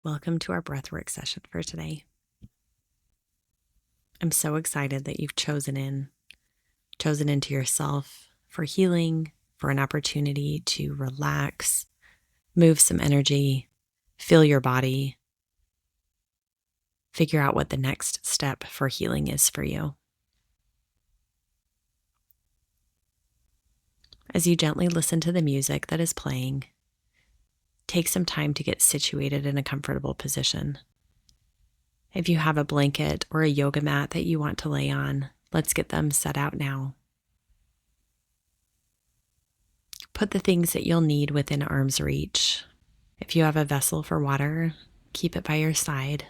Welcome to our breathwork session for today. I'm so excited that you've chosen into yourself for healing, for an opportunity to relax, move some energy, feel your body, figure out what the next step for healing is for you. As you gently listen to the music that is playing, take some time to get situated in a comfortable position. If you have a blanket or a yoga mat that you want to lay on, let's get them set out now. Put the things that you'll need within arm's reach. If you have a vessel for water, keep it by your side.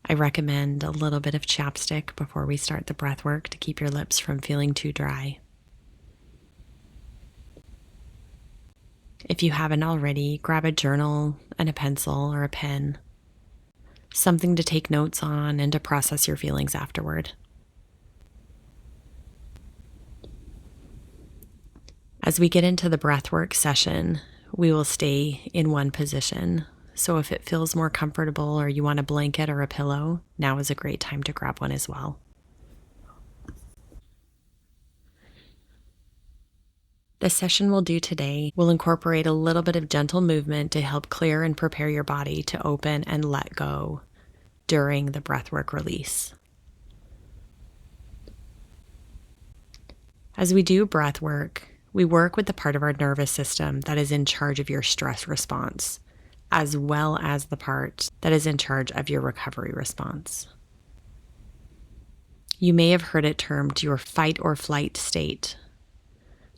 I recommend a little bit of chapstick before we start the breath work to keep your lips from feeling too dry. If you haven't already, grab a journal and a pencil or a pen, something to take notes on and to process your feelings afterward. As we get into the breathwork session, we will stay in one position. So if it feels more comfortable or you want a blanket or a pillow, now is a great time to grab one as well. The session we'll do today will incorporate a little bit of gentle movement to help clear and prepare your body to open and let go during the breathwork release. As we do breathwork, we work with the part of our nervous system that is in charge of your stress response, as well as the part that is in charge of your recovery response. You may have heard it termed your fight or flight state,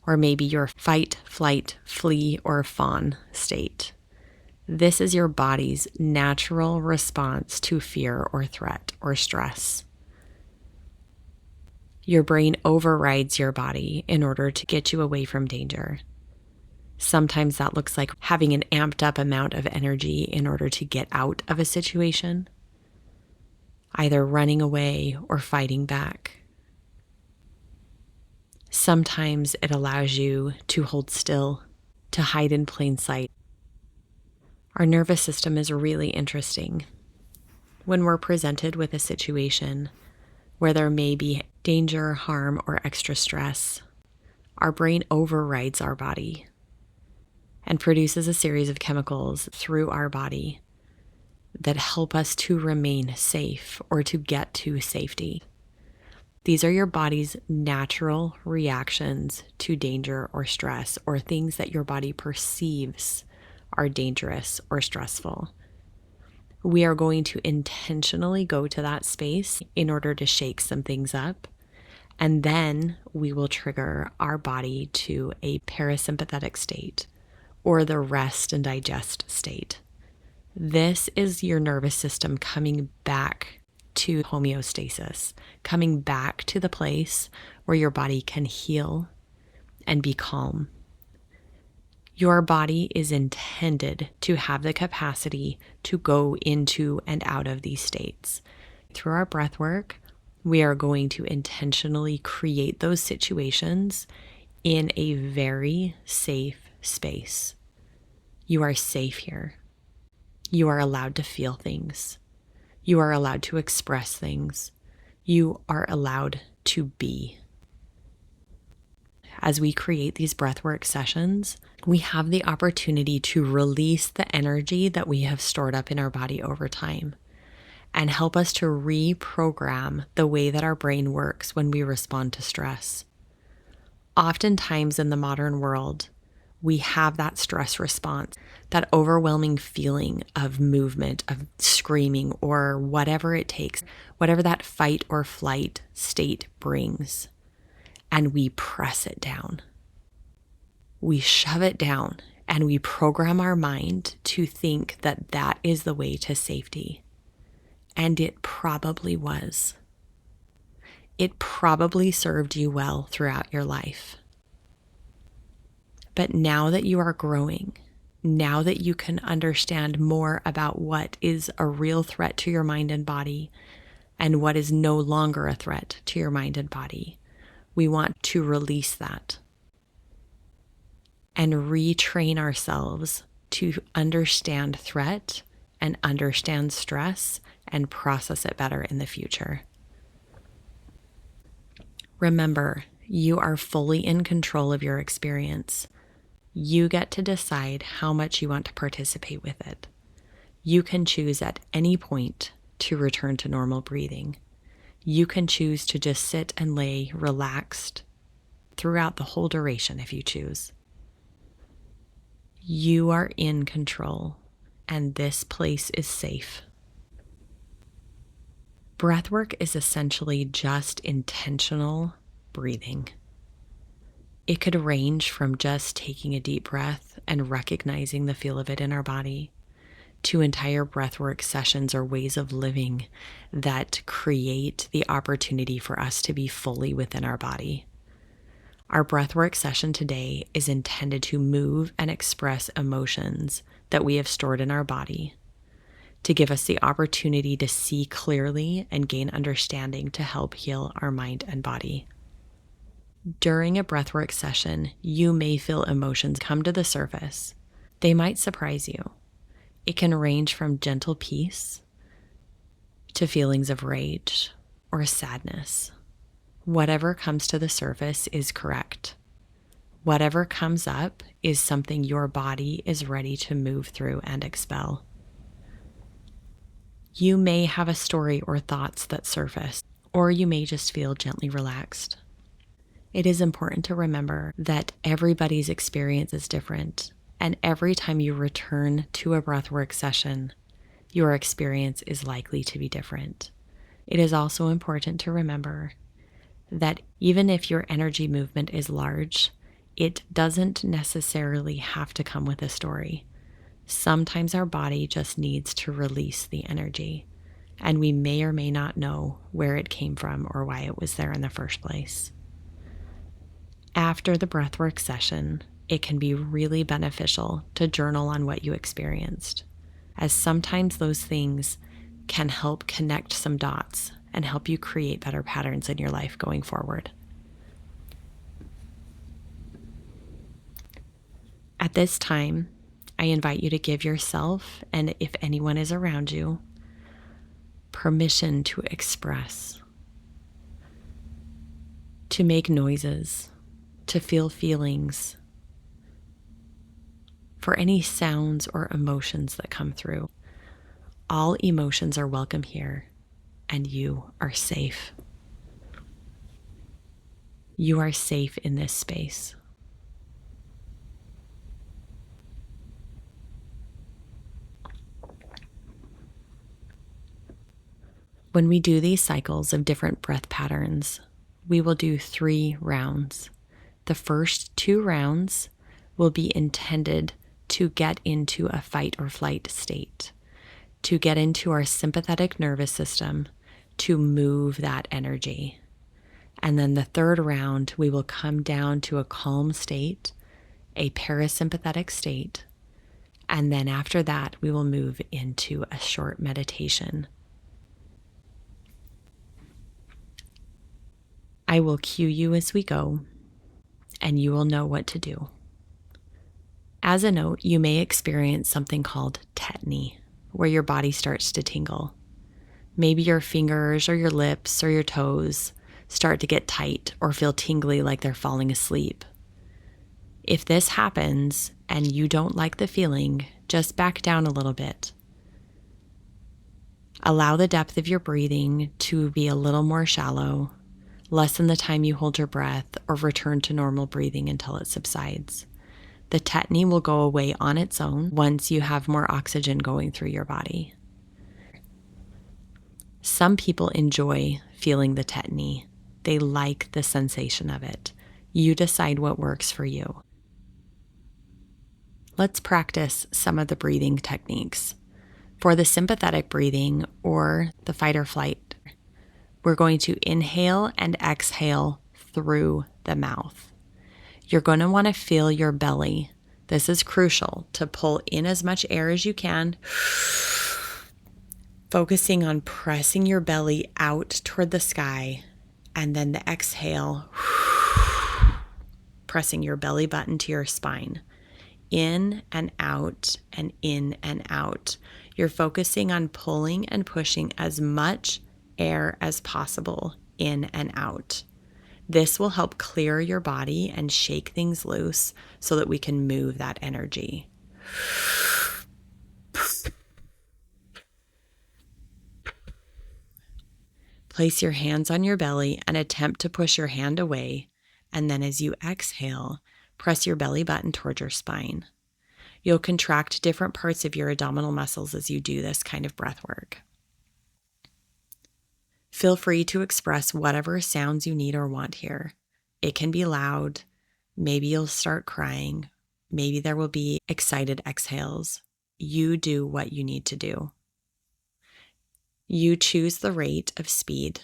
or maybe your fight, flight, flee, or fawn state. This is your body's natural response to fear or threat or stress. Your brain overrides your body in order to get you away from danger. Sometimes that looks like having an amped up amount of energy in order to get out of a situation, either running away or fighting back. Sometimes it allows you to hold still, to hide in plain sight. Our nervous system is really interesting. When we're presented with a situation where there may be danger, harm, or extra stress, our brain overrides our body and produces a series of chemicals through our body that help us to remain safe or to get to safety. These are your body's natural reactions to danger or stress, or things that your body perceives are dangerous or stressful. We are going to intentionally go to that space in order to shake some things up, and then we will trigger our body to a parasympathetic state, or the rest and digest state. This is your nervous system coming back to homeostasis, coming back to the place where your body can heal and be calm. Your body is intended to have the capacity to go into and out of these states. Through our breath work, we are going to intentionally create those situations in a very safe space. You are safe here. You are allowed to feel things. You are allowed to express things. You are allowed to be. As we create these breathwork sessions, we have the opportunity to release the energy that we have stored up in our body over time and help us to reprogram the way that our brain works when we respond to stress. Oftentimes in the modern world, we have that stress response, that overwhelming feeling of movement, of screaming, or whatever it takes, whatever that fight or flight state brings, and we press it down. We shove it down, and we program our mind to think that that is the way to safety. And it probably was. It probably served you well throughout your life. But now that you are growing, now that you can understand more about what is a real threat to your mind and body and what is no longer a threat to your mind and body, we want to release that and retrain ourselves to understand threat and understand stress and process it better in the future. Remember, you are fully in control of your experience. You get to decide how much you want to participate with it. You can choose at any point to return to normal breathing. You can choose to just sit and lay relaxed throughout the whole duration if you choose. You are in control, and this place is safe. Breathwork is essentially just intentional breathing. It could range from just taking a deep breath and recognizing the feel of it in our body, to entire breathwork sessions or ways of living that create the opportunity for us to be fully within our body. Our breathwork session today is intended to move and express emotions that we have stored in our body, to give us the opportunity to see clearly and gain understanding to help heal our mind and body. During a breathwork session, you may feel emotions come to the surface. They might surprise you. It can range from gentle peace to feelings of rage or sadness. Whatever comes to the surface is correct. Whatever comes up is something your body is ready to move through and expel. You may have a story or thoughts that surface, or you may just feel gently relaxed. It is important to remember that everybody's experience is different, and every time you return to a breathwork session, your experience is likely to be different. It is also important to remember that even if your energy movement is large, it doesn't necessarily have to come with a story. Sometimes our body just needs to release the energy, and we may or may not know where it came from or why it was there in the first place. After the breathwork session, it can be really beneficial to journal on what you experienced, as sometimes those things can help connect some dots and help you create better patterns in your life going forward. At this time, I invite you to give yourself, and if anyone is around you, permission to express, to make noises, to feel feelings, for any sounds or emotions that come through. All emotions are welcome here, and you are safe. You are safe in this space. When we do these cycles of different breath patterns, we will do 3 rounds. The first 2 rounds will be intended to get into a fight or flight state, to get into our sympathetic nervous system, to move that energy. And then the 3rd round, we will come down to a calm state, a parasympathetic state. And then after that, we will move into a short meditation. I will cue you as we go, and you will know what to do. As a note, you may experience something called tetany, where your body starts to tingle. Maybe your fingers or your lips or your toes start to get tight or feel tingly like they're falling asleep. If this happens and you don't like the feeling, just back down a little bit. Allow the depth of your breathing to be a little more shallow. Lessen the time you hold your breath, or return to normal breathing until it subsides. The tetany will go away on its own once you have more oxygen going through your body. Some people enjoy feeling the tetany. They like the sensation of it. You decide what works for you. Let's practice some of the breathing techniques. For the sympathetic breathing or the fight or flight, we're going to inhale and exhale through the mouth. You're going to want to feel your belly. This is crucial, to pull in as much air as you can, focusing on pressing your belly out toward the sky, and then the exhale, pressing your belly button to your spine. in and out and in and out. You're focusing on pulling and pushing as much air as possible in and out. This will help clear your body and shake things loose so that we can move that energy. Place your hands on your belly and attempt to push your hand away. And then as you exhale, press your belly button toward your spine. You'll contract different parts of your abdominal muscles as you do this kind of breath work. Feel free to express whatever sounds you need or want here. It can be loud. Maybe you'll start crying. Maybe there will be excited exhales. You do what you need to do. You choose the rate of speed.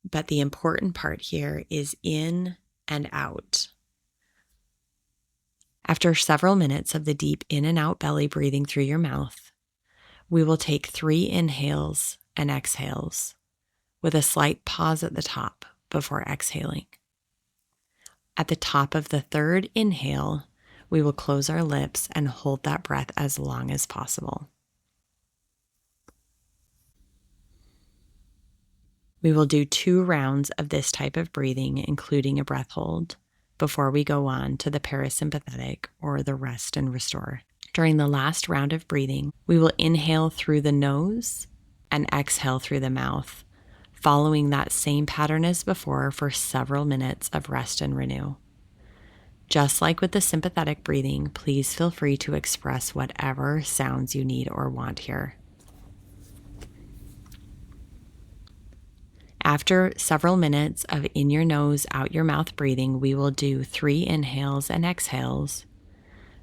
But the important part here is in and out. After several minutes of the deep in and out belly breathing through your mouth, we will take 3 inhales and exhales with a slight pause at the top before exhaling. At the top of the 3rd inhale, we will close our lips and hold that breath as long as possible. We will do 2 rounds of this type of breathing, including a breath hold, before we go on to the parasympathetic or the rest and restore. During the last round of breathing, we will inhale through the nose and exhale through the mouth, following that same pattern as before for several minutes of rest and renew. Just like with the sympathetic breathing, please feel free to express whatever sounds you need or want here. After several minutes of in your nose, out your mouth breathing, we will do 3 inhales and exhales.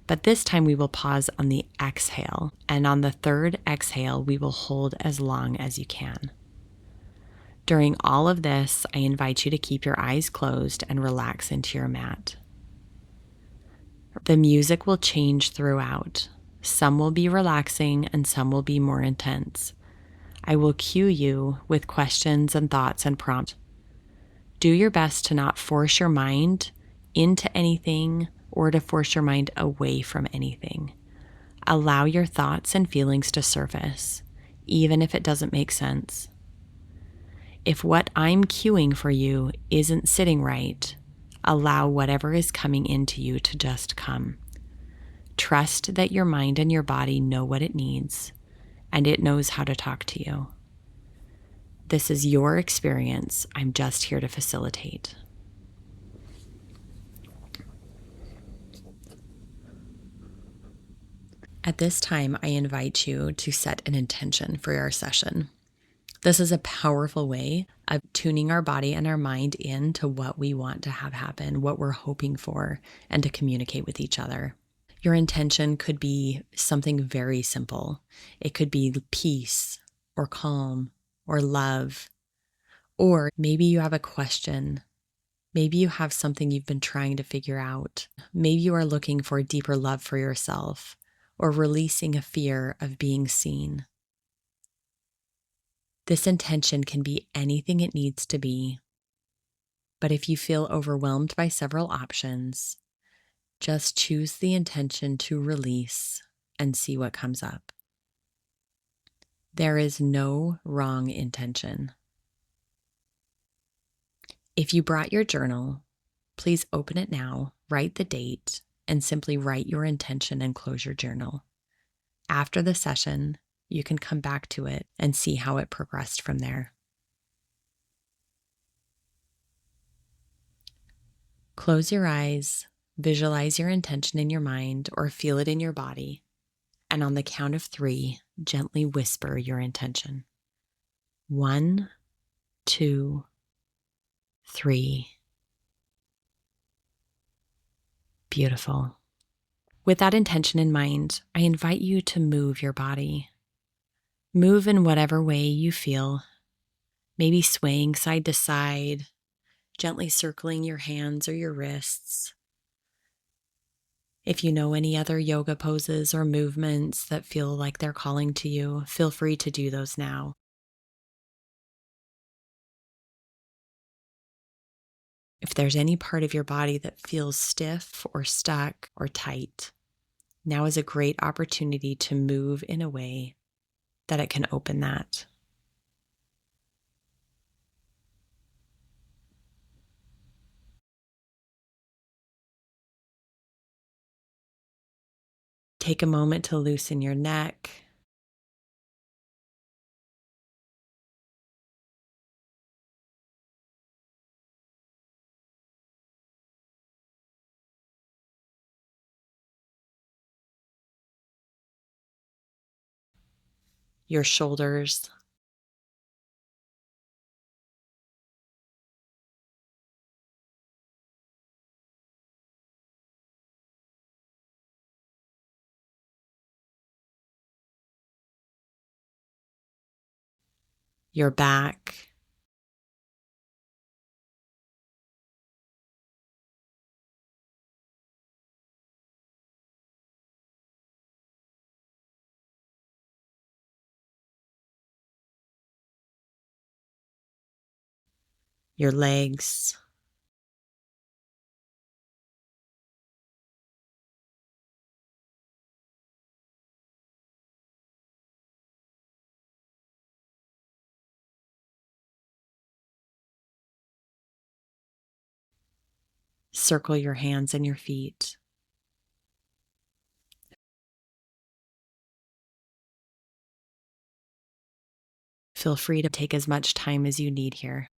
But this time we will pause on the exhale, and on the 3rd exhale, we will hold as long as you can. During all of this, I invite you to keep your eyes closed and relax into your mat. The music will change throughout. Some will be relaxing and some will be more intense. I will cue you with questions and thoughts and prompts. Do your best to not force your mind into anything or to force your mind away from anything. Allow your thoughts and feelings to surface, even if it doesn't make sense. If what I'm cueing for you isn't sitting right, allow whatever is coming into you to just come. Trust that your mind and your body know what it needs, and it knows how to talk to you. This is your experience. I'm just here to facilitate. At this time, I invite you to set an intention for our session. This is a powerful way of tuning our body and our mind into what we want to have happen, what we're hoping for, and to communicate with each other. Your intention could be something very simple. It could be peace or calm or love, or maybe you have a question. Maybe you have something you've been trying to figure out. Maybe you are looking for a deeper love for yourself or releasing a fear of being seen. This intention can be anything it needs to be, but if you feel overwhelmed by several options, just choose the intention to release and see what comes up. There is no wrong intention. If you brought your journal, please open it now, write the date, and simply write your intention and close your journal. After the session, you can come back to it and see how it progressed from there. Close your eyes, visualize your intention in your mind or feel it in your body, and on the count of 3, gently whisper your intention. 1, 2, 3. Beautiful. With that intention in mind, I invite you to move your body. Move in whatever way you feel, maybe swaying side to side, gently circling your hands or your wrists. If you know any other yoga poses or movements that feel like they're calling to you, feel free to do those now. If there's any part of your body that feels stiff or stuck or tight, Now is a great opportunity to move in a way that it can open that. Take a moment to loosen your neck, your shoulders, your back, your legs, circle your hands and your feet. Feel free to take as much time as you need here.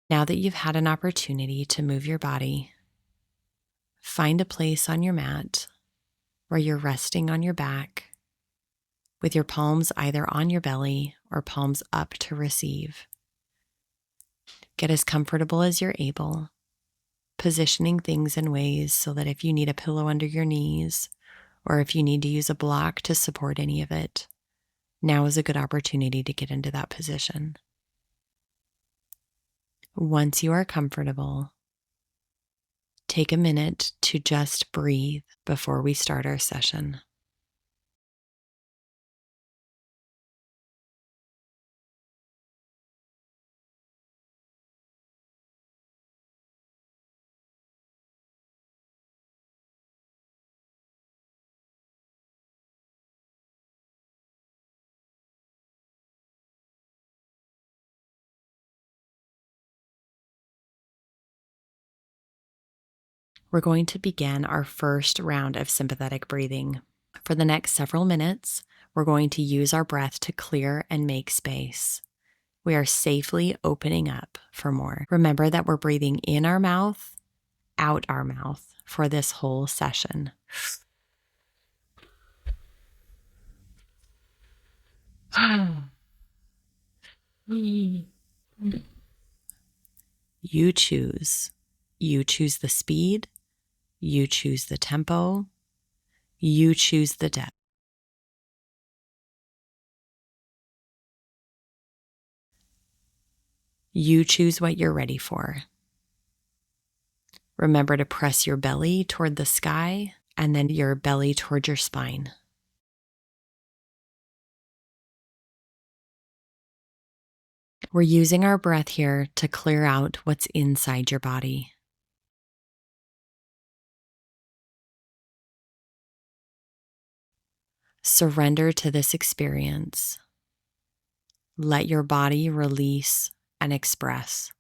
Now that you've had an opportunity to move your body, find a place on your mat where you're resting on your back with your palms either on your belly or palms up to receive. Get as comfortable as you're able, positioning things in ways so that if you need a pillow under your knees or if you need to use a block to support any of it, now is a good opportunity to get into that position. Once you are comfortable, take a minute to just breathe before we start our session. We're going to begin our first round of sympathetic breathing. For the next several minutes, we're going to use our breath to clear and make space. We are safely opening up for more. Remember that we're breathing in our mouth, out our mouth for this whole session. You choose. You choose the speed. You choose the tempo. You choose the depth. You choose what you're ready for. Remember to press your belly toward the sky and then your belly toward your spine. We're using our breath here to clear out what's inside your body. Surrender to this experience. Let your body release and express.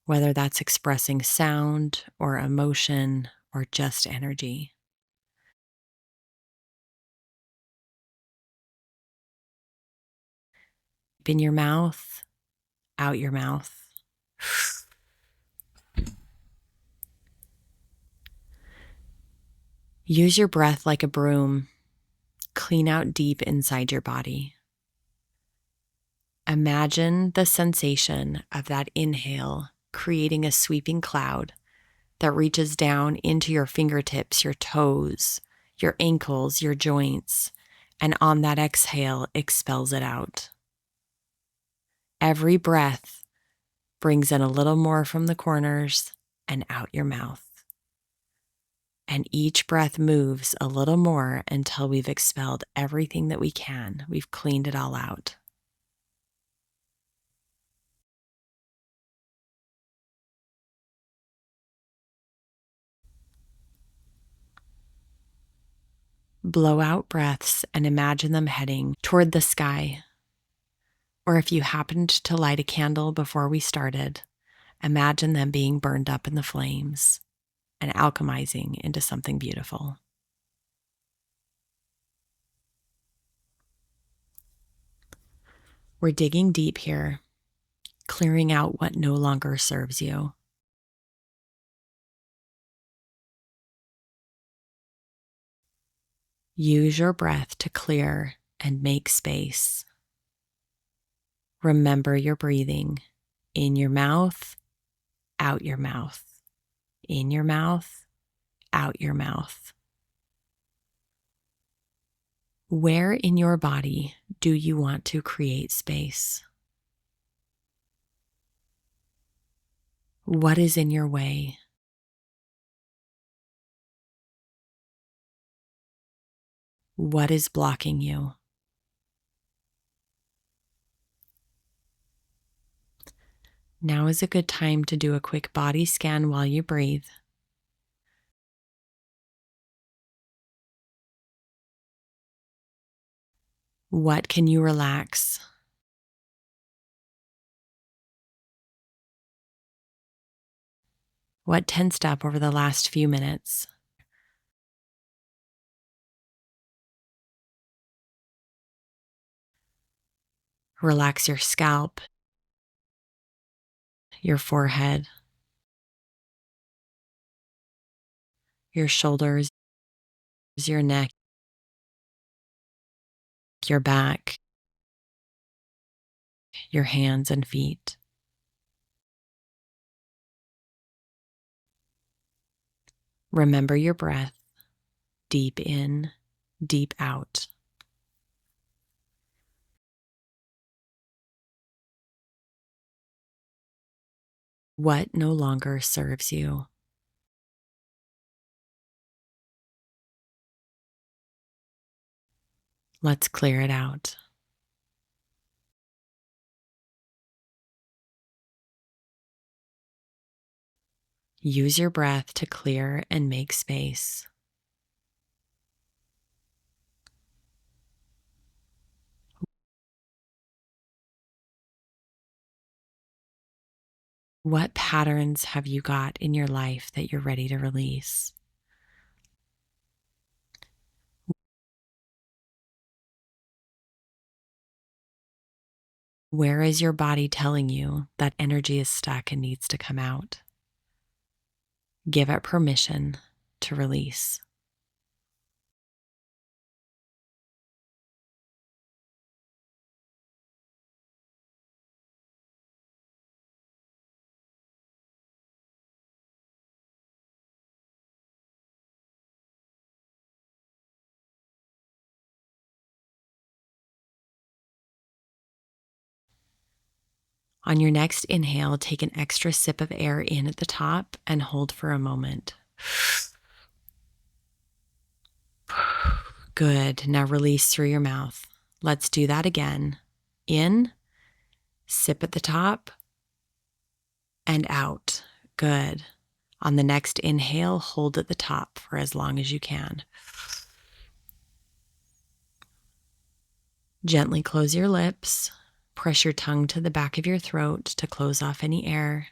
whether that's expressing sound or emotion or just energy. In your mouth, out your mouth. Use your breath like a broom. Clean out deep inside your body. Imagine the sensation of that inhale creating a sweeping cloud that reaches down into your fingertips, your toes, your ankles, your joints, and on that exhale, expels it out. Every breath brings in a little more from the corners and out your mouth. And each breath moves a little more until we've expelled everything that we can. We've cleaned it all out. Blow out breaths and imagine them heading toward the sky. Or if you happened to light a candle before we started, imagine them being burned up in the flames and alchemizing into something beautiful. We're digging deep here, clearing out what no longer serves you. Use your breath to clear and make space. Remember your breathing in your mouth, out your mouth, in your mouth, out your mouth. Where in your body do you want to create space? What is in your way? What is blocking you? Now is a good time to do a quick body scan while you breathe. What can you relax? What tensed up over the last few minutes? Relax your scalp, your forehead, your shoulders, your neck, your back, your hands and feet. Remember your breath, deep in, deep out. What no longer serves you? Let's clear it out. Use your breath to clear and make space. What patterns have you got in your life that you're ready to release? Where is your body telling you that energy is stuck and needs to come out? Give it permission to release. On your next inhale, take an extra sip of air in at the top and hold for a moment. Good. Now release through your mouth. Let's do that again. In, sip at the top, and out. Good. On the next inhale, hold at the top for as long as you can. Gently close your lips. Press your tongue to the back of your throat to close off any air.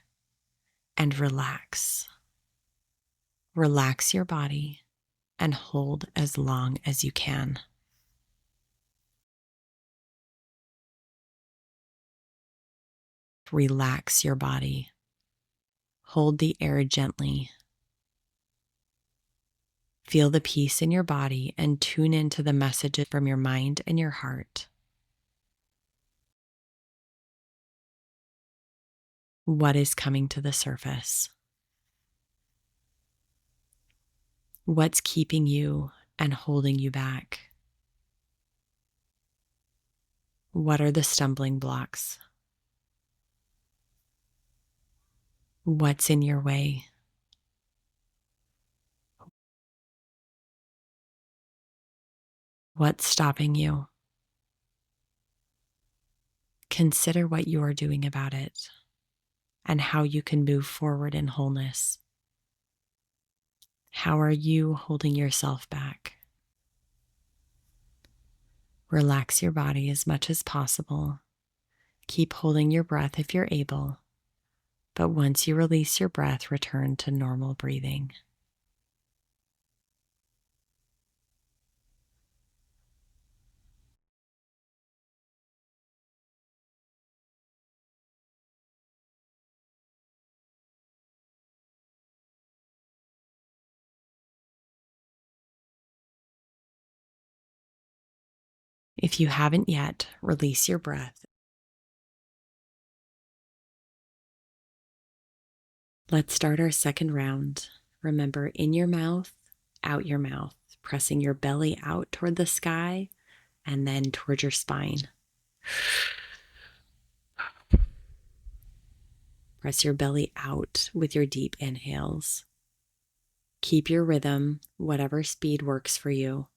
and relax. Relax your body and hold as long as you can. Relax your body. Hold the air gently. Feel the peace in your body and tune into the messages from your mind and your heart. What is coming to the surface? What's keeping you and holding you back? What are the stumbling blocks? What's in your way? What's stopping you? Consider what you are doing about it and how you can move forward in wholeness. How are you holding yourself back? Relax your body as much as possible. Keep holding your breath if you're able, but once you release your breath, return to normal breathing. If you haven't yet, release your breath. Let's start our second round. Remember, in your mouth, out your mouth, pressing your belly out toward the sky and then toward your spine. Press your belly out with your deep inhales. Keep your rhythm, whatever speed works for you.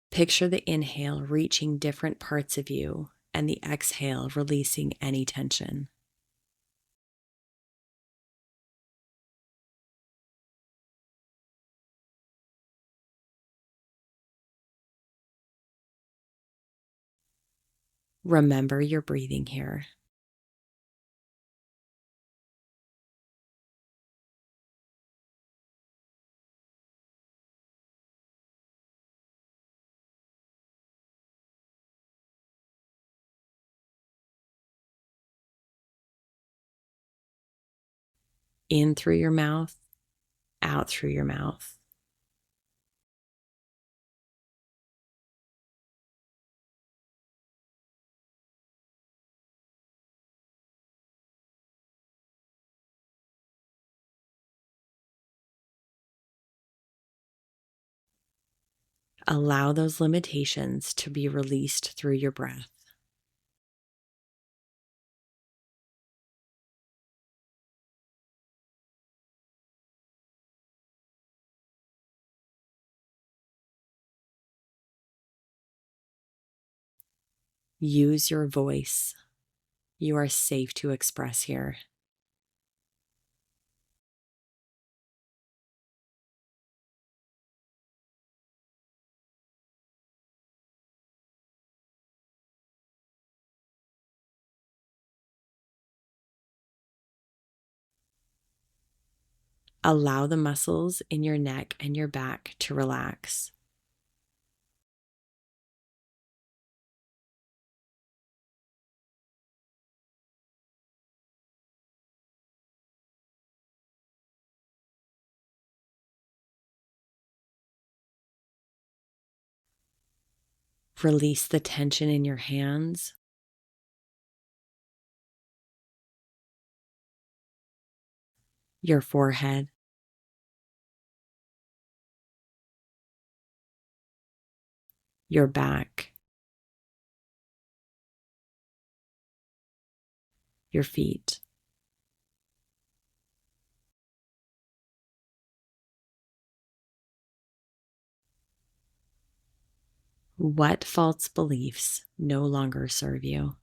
Picture the inhale reaching different parts of you and the exhale releasing any tension. Remember your breathing here. In through your mouth, out through your mouth. Allow those limitations to be released through your breath. Use your voice. You are safe to express here. Allow the muscles in your neck and your back to relax. Release the tension in your hands, your forehead, your back, your feet. What false beliefs no longer serve you?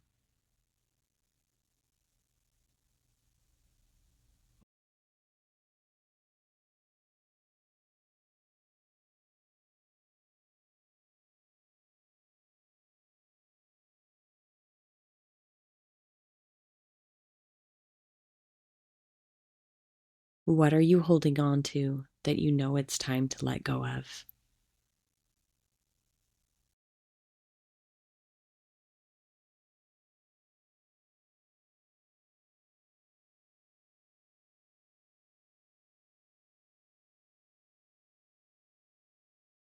What are you holding on to that you know it's time to let go of?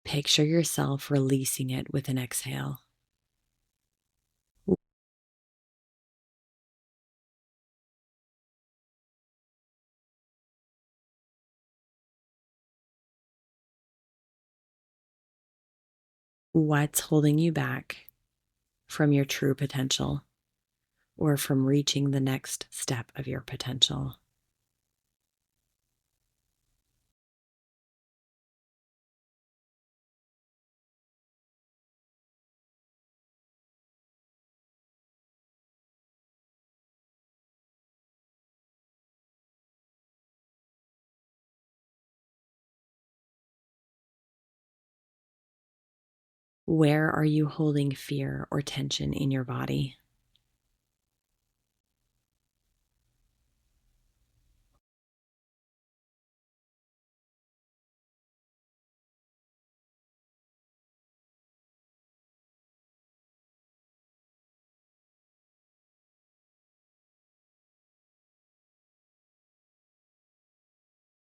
Picture yourself releasing it with an exhale. What's holding you back from your true potential or from reaching the next step of your potential? Where are you holding fear or tension in your body?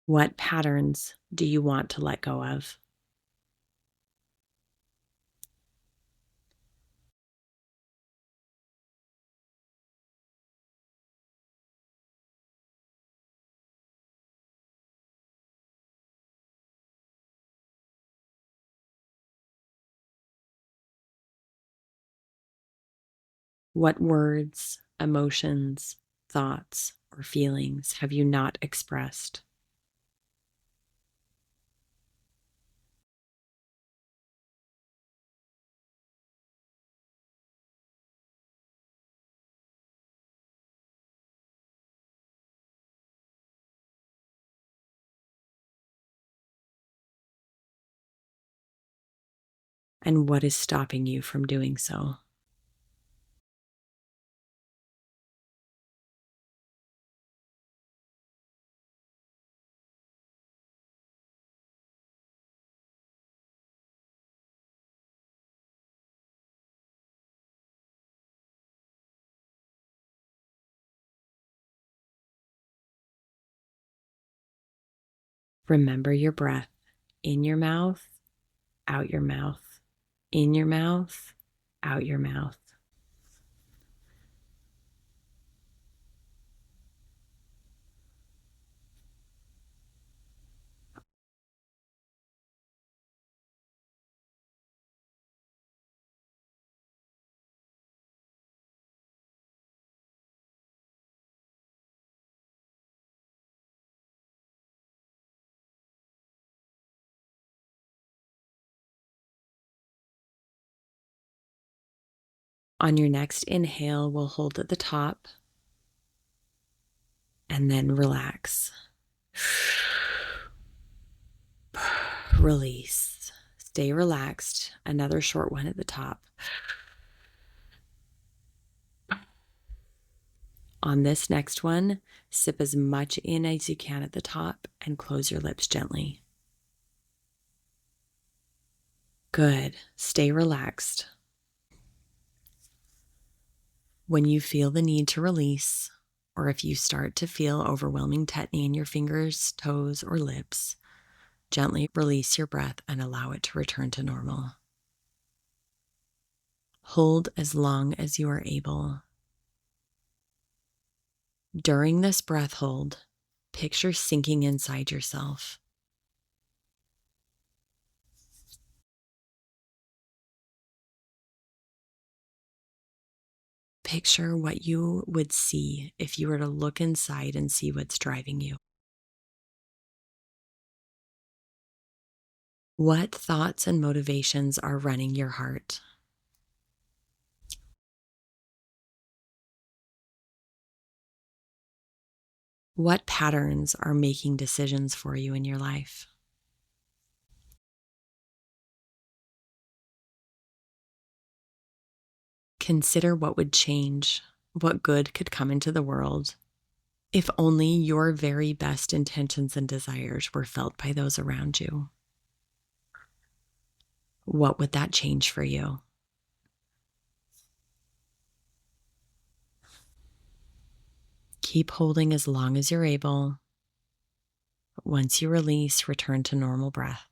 What patterns do you want to let go of? What words, emotions, thoughts, or feelings have you not expressed? And what is stopping you from doing so? Remember your breath in your mouth, out your mouth, in your mouth, out your mouth. On your next inhale, we'll hold at the top and then relax. Release. Stay relaxed. Another short one at the top. On this next one, sip as much in as you can at the top and close your lips gently. Good. Stay relaxed. When you feel the need to release, or if you start to feel overwhelming tetany in your fingers, toes, or lips, gently release your breath and allow it to return to normal. Hold as long as you are able. During this breath hold, picture sinking inside yourself. Picture what you would see if you were to look inside and see what's driving you. What thoughts and motivations are running your heart? What patterns are making decisions for you in your life? Consider what would change, what good could come into the world, If only your very best intentions and desires were felt by those around you, what would that change for you? Keep holding as long as you're able. Once you release, return to normal breath.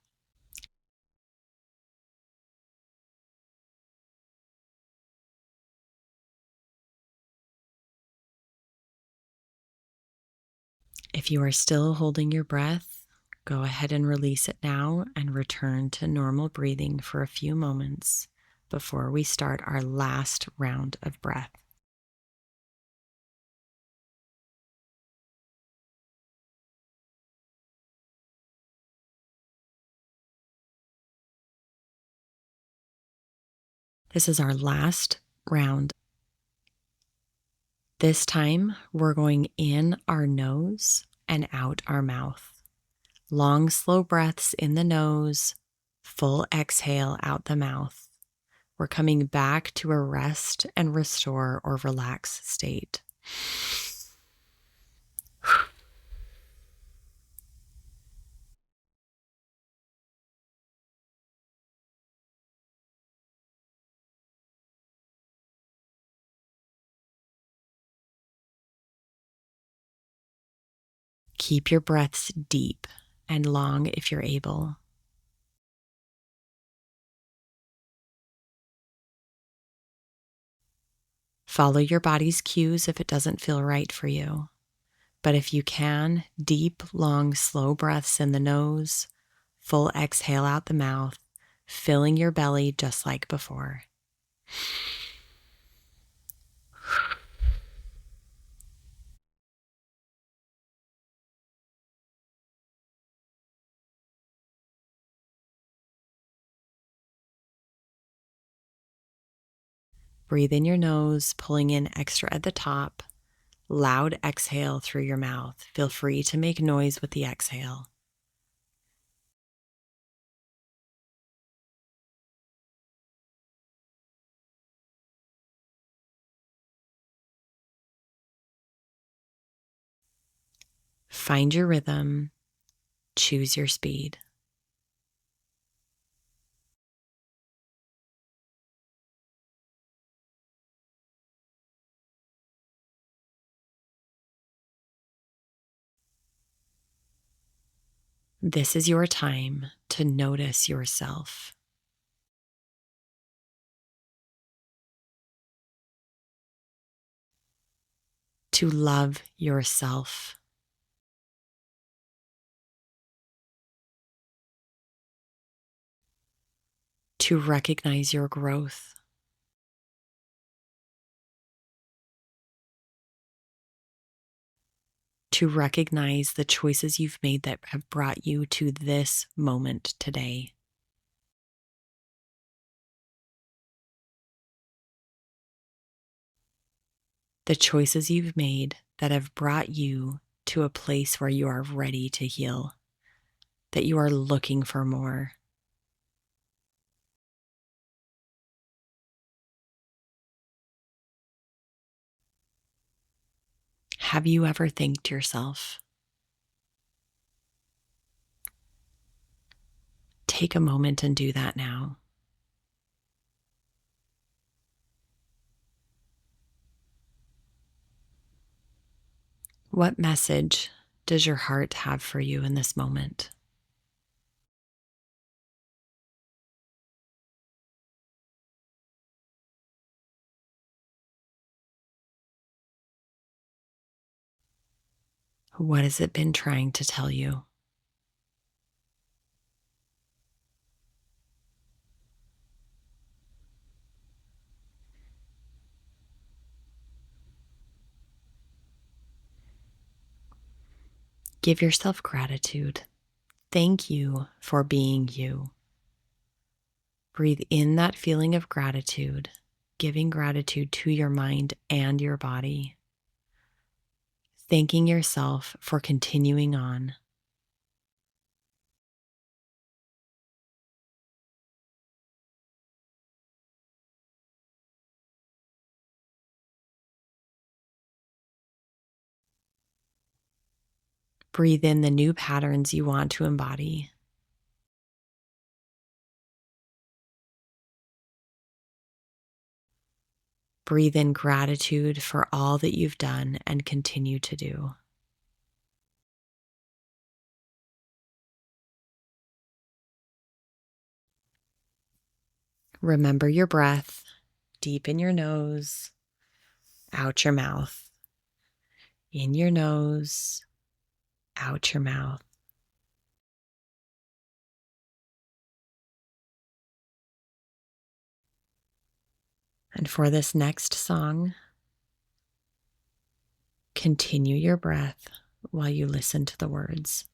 If you are still holding your breath, go ahead and release it now and return to normal breathing for a few moments before we start our last round of breath. This is our last round. This time, we're going in our nose and out our mouth. Long, slow breaths in the nose, full exhale out the mouth. We're coming back to a rest and restore or relax state. Keep your breaths deep and long if you're able. Follow your body's cues if it doesn't feel right for you. But if you can, deep, long, slow breaths in the nose, full exhale out the mouth, filling your belly just like before. Breathe in your nose, pulling in extra at the top. Loud exhale through your mouth. Feel free to make noise with the exhale. Find your rhythm. Choose your speed. This is your time to notice yourself, to love yourself, to recognize your growth, to recognize the choices you've made that have brought you to this moment today. The choices you've made that have brought you to a place where you are ready to heal, that you are looking for more. Have you ever thanked yourself? Take a moment and do that now. What message does your heart have for you in this moment? What has it been trying to tell you? Give yourself gratitude. Thank you for being you. Breathe in that feeling of gratitude, giving gratitude to your mind and your body. Thanking yourself for continuing on. Breathe in the new patterns you want to embody. Breathe in gratitude for all that you've done and continue to do. Remember your breath, deep in your nose, out your mouth. In your nose, out your mouth. And for this next song, continue your breath while you listen to the words,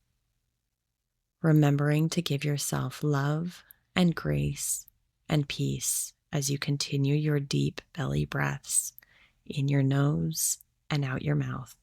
remembering to give yourself love and grace and peace as you continue your deep belly breaths in your nose and out your mouth.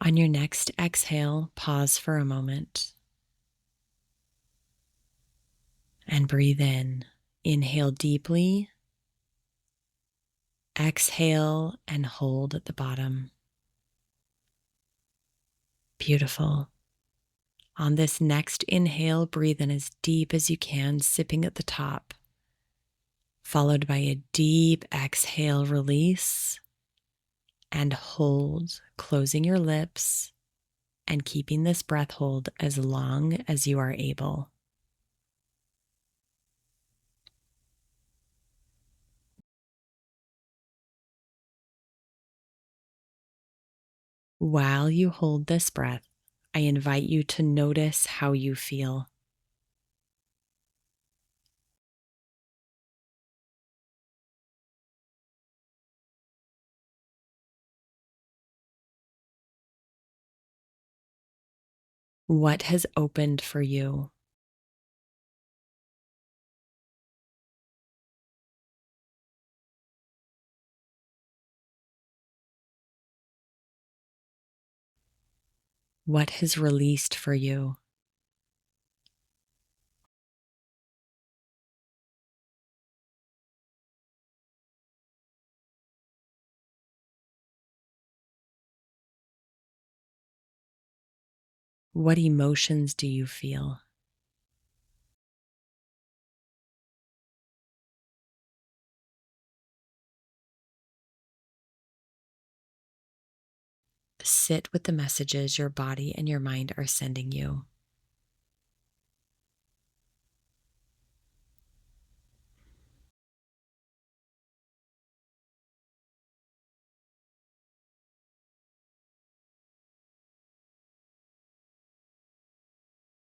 On your next exhale, pause for a moment and breathe in. Inhale deeply, exhale, and hold at the bottom. Beautiful. On this next inhale, breathe in as deep as you can, sipping at the top, followed by a deep exhale, release, and hold, closing your lips and keeping this breath hold as long as you are able. While you hold this breath, I invite you to notice how you feel. What has opened for you? What has released for you? What emotions do you feel? Sit with the messages your body and your mind are sending you.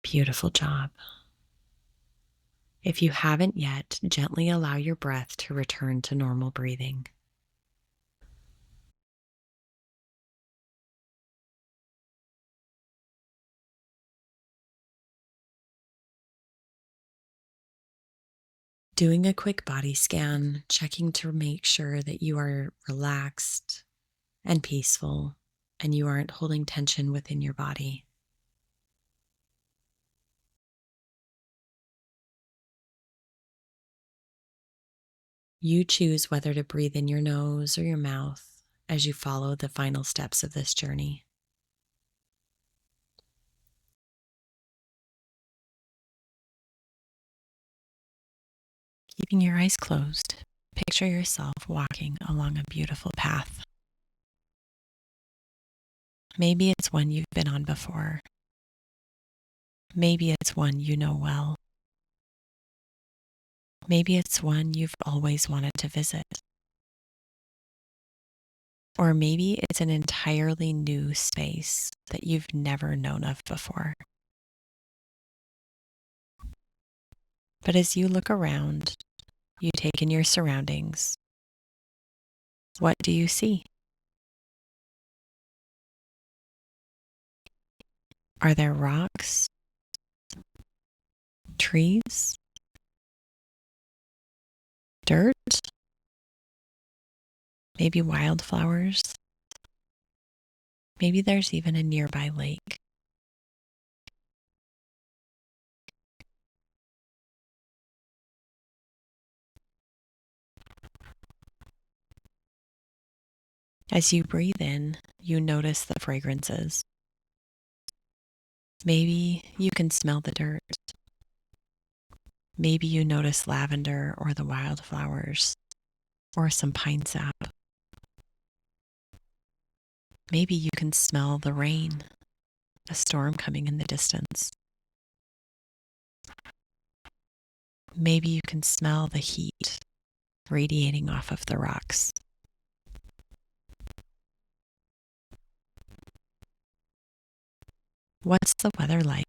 Beautiful job. If you haven't yet, gently allow your breath to return to normal breathing. Doing a quick body scan, checking to make sure that you are relaxed and peaceful and you aren't holding tension within your body. You choose whether to breathe in your nose or your mouth as you follow the final steps of this journey. Keeping your eyes closed, picture yourself walking along a beautiful path. Maybe it's one you've been on before. Maybe it's one you know well. Maybe it's one you've always wanted to visit. Or maybe it's an entirely new space that you've never known of before. But as you look around, you take in your surroundings. What do you see? Are there rocks, trees, dirt, maybe wildflowers? Maybe there's even a nearby lake. As you breathe in, you notice the fragrances. Maybe you can smell the dirt. Maybe you notice lavender or the wildflowers or some pine sap. Maybe you can smell the rain, a storm coming in the distance. Maybe you can smell the heat radiating off of the rocks. What's the weather like?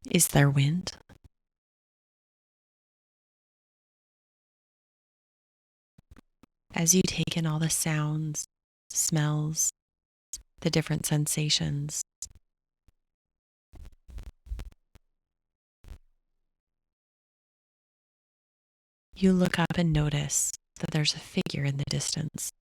Is there wind? As you take in all the sounds, smells, the different sensations, you look up and notice that there's a figure in the distance.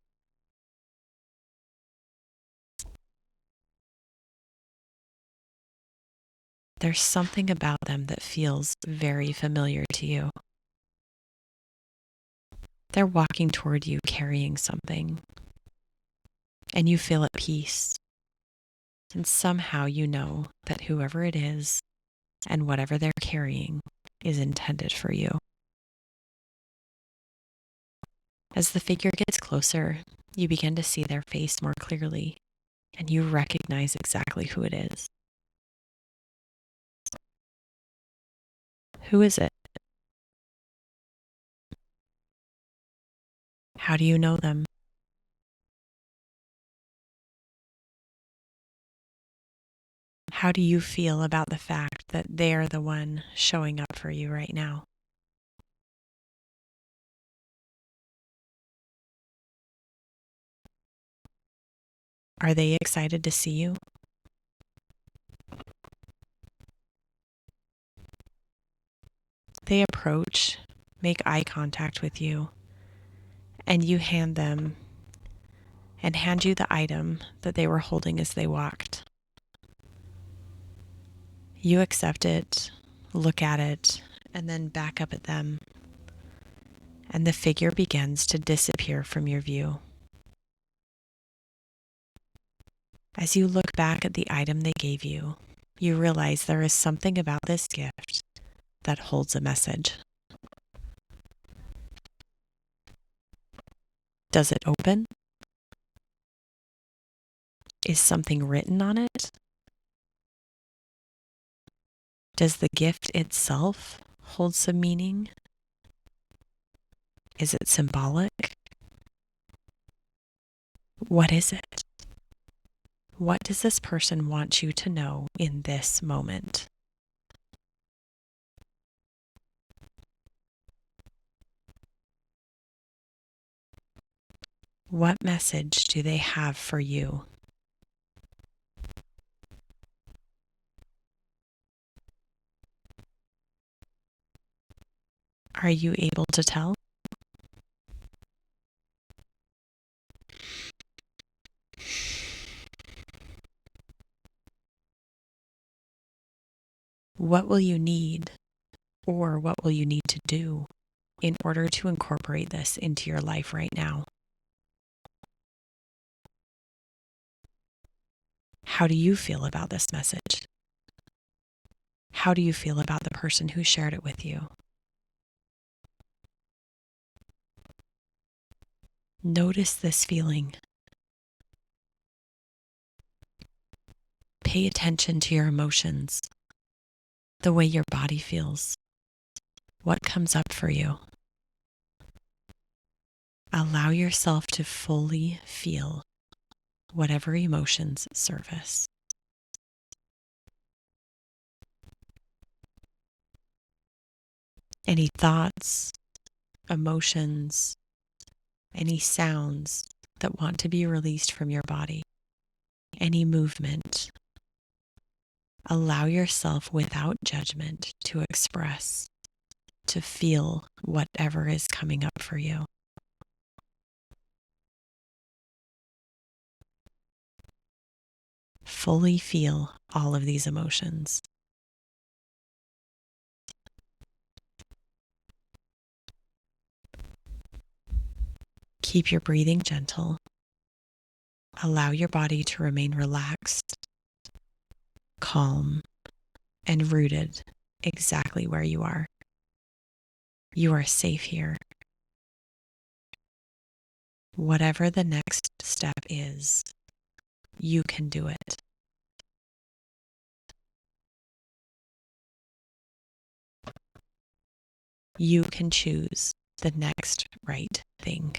There's something about them that feels very familiar to you. They're walking toward you carrying something, and you feel at peace. And somehow you know that whoever it is and whatever they're carrying is intended for you. As the figure gets closer, you begin to see their face more clearly, and you recognize exactly who it is. Who is it? How do you know them? How do you feel about the fact that they're the one showing up for you right now? Are they excited to see you? They approach, make eye contact with you, and you hand you the item that they were holding as they walked. You accept it, look at it, and then back up at them, and the figure begins to disappear from your view. As you look back at the item they gave you, you realize there is something about this gift that holds a message. Does it open? Is something written on it? Does the gift itself hold some meaning? Is it symbolic? What is it? What does this person want you to know in this moment? What message do they have for you? Are you able to tell? What will you need, or what will you need to do in order to incorporate this into your life right now? How do you feel about this message? How do you feel about the person who shared it with you? Notice this feeling. Pay attention to your emotions, the way your body feels, what comes up for you. Allow yourself to fully feel whatever emotions surface. Any thoughts, emotions, any sounds that want to be released from your body, any movement. Allow yourself without judgment to express, to feel whatever is coming up for you. Fully feel all of these emotions. Keep your breathing gentle. Allow your body to remain relaxed, calm, and rooted exactly where you are. You are safe here. Whatever the next step is, you can do it. You can choose the next right thing.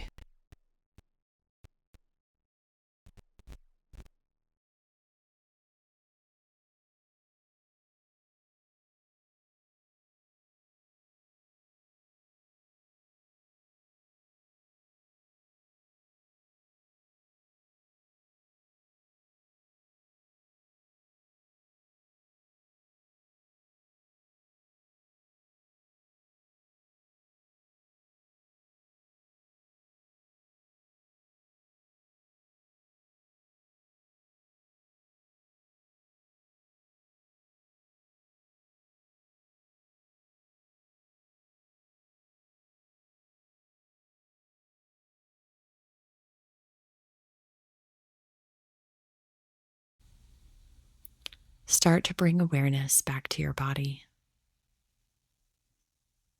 Start to bring awareness back to your body.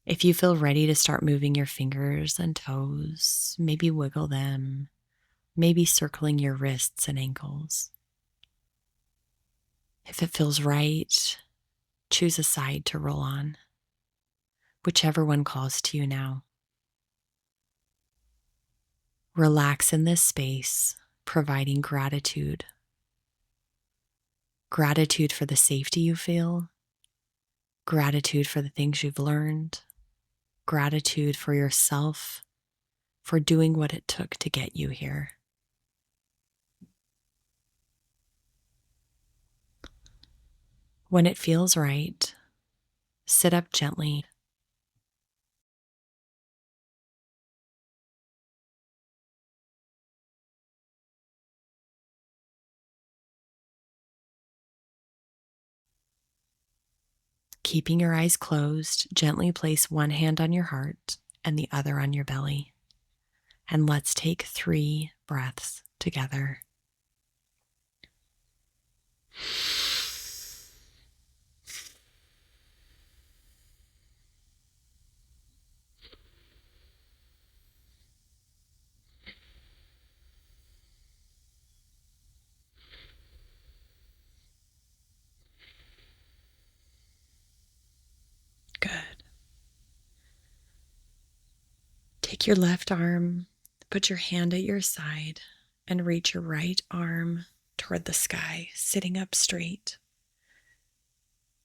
If you feel ready to start moving your fingers and toes, maybe wiggle them, maybe circling your wrists and ankles. If it feels right, choose a side to roll on, whichever one calls to you now. Relax in this space, providing gratitude. Gratitude for the safety you feel, gratitude for the things you've learned, gratitude for yourself, for doing what it took to get you here. When it feels right, sit up gently. Keeping your eyes closed, gently place one hand on your heart and the other on your belly. And let's take 3 breaths together. Take your left arm, put your hand at your side, and reach your right arm toward the sky, sitting up straight.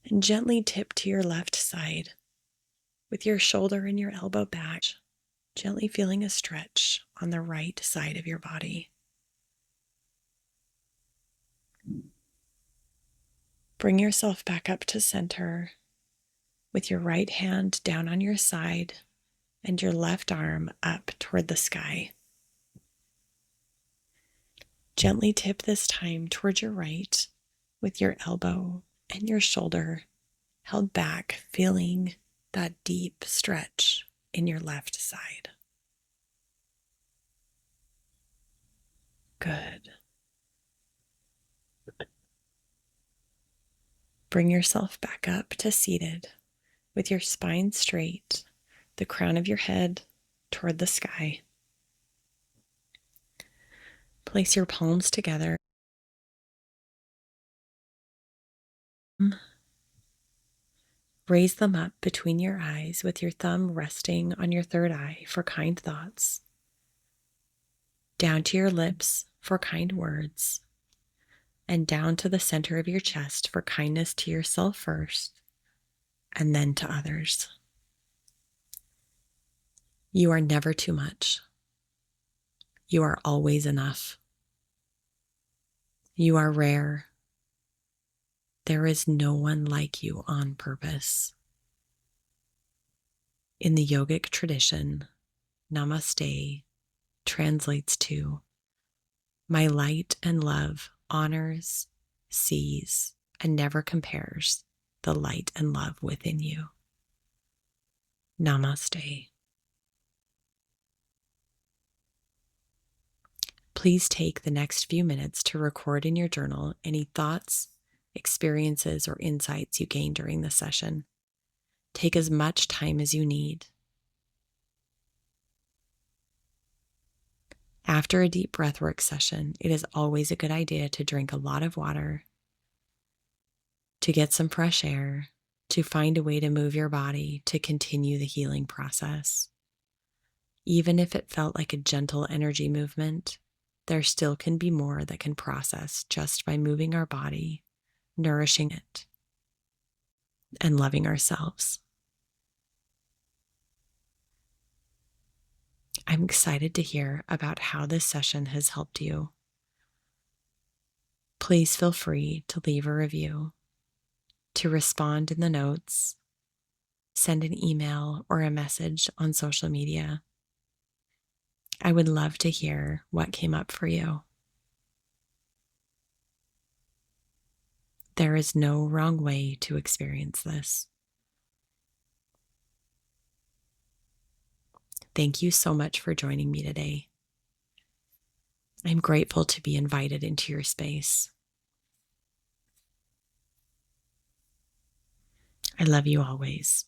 And gently tip to your left side with your shoulder and your elbow back, gently feeling a stretch on the right side of your body. Bring yourself back up to center with your right hand down on your side and your left arm up toward the sky. Gently tip this time towards your right with your elbow and your shoulder held back, feeling that deep stretch in your left side. Good. Bring yourself back up to seated with your spine straight, the crown of your head toward the sky. Place your palms together. Raise them up between your eyes with your thumb resting on your third eye for kind thoughts. Down to your lips for kind words. And down to the center of your chest for kindness to yourself first, and then to others. You are never too much. You are always enough. You are rare. There is no one like you on purpose. In the yogic tradition, Namaste translates to, my light and love honors, sees, and never compares the light and love within you. Namaste. Please take the next few minutes to record in your journal any thoughts, experiences, or insights you gain during the session. Take as much time as you need. After a deep breathwork session, it is always a good idea to drink a lot of water, to get some fresh air, to find a way to move your body to continue the healing process. Even if it felt like a gentle energy movement, there still can be more that can process just by moving our body, nourishing it, and loving ourselves. I'm excited to hear about how this session has helped you. Please feel free to leave a review, to respond in the notes, send an email or a message on social media. I would love to hear what came up for you. There is no wrong way to experience this. Thank you so much for joining me today. I'm grateful to be invited into your space. I love you always.